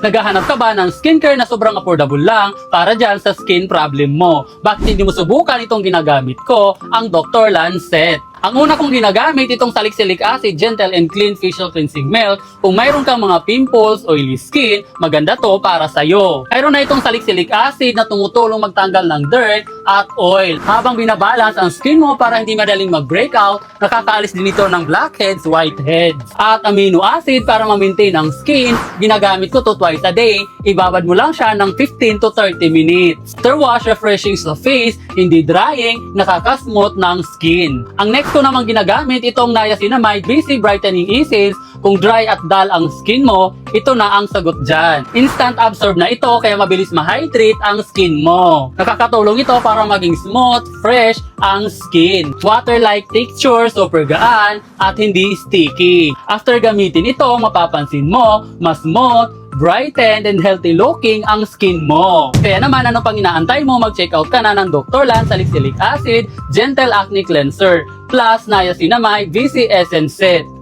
Naghahanap ka ba ng skincare na sobrang affordable lang para dyan sa skin problem mo? Bakit hindi mo subukan itong ginagamit ko, ang Dr. Lancet? Ang una kong ginagamit itong salicylic acid gentle and clean facial cleansing milk. Kung mayroon kang mga pimples, oily skin, maganda to para sa'yo. Mayroon na itong salicylic acid na tumutulong magtanggal ng dirt at oil. Habang binabalance ang skin mo para hindi madaling mag-breakout, nakakaalis din ito ng blackheads, whiteheads. At amino acid para ma-maintain ang skin, ginagamit ko to twice a day. Ibabad mo lang siya ng 15 to 30 minutes. After wash, refreshing sa face, hindi drying, nakakasmooth ng skin. Ang next ko namang ginagamit itong niacinamide BC Brightening Essence. Kung dry at dull ang skin mo, ito na ang sagot dyan. Instant absorb na ito kaya mabilis ma-hydrate ang skin mo. Nakakatulong ito para maging smooth, fresh ang skin. Water-like texture, super gaan at hindi sticky. After gamitin ito, mapapansin mo, mas smooth, brightened and healthy looking ang skin mo. Kaya naman, ano pang inaantay mo? Mag-check out ka na ng Dr. Lan Salicylic Acid Gentle Acne Cleanser plus Niacinamide VC Essence Set.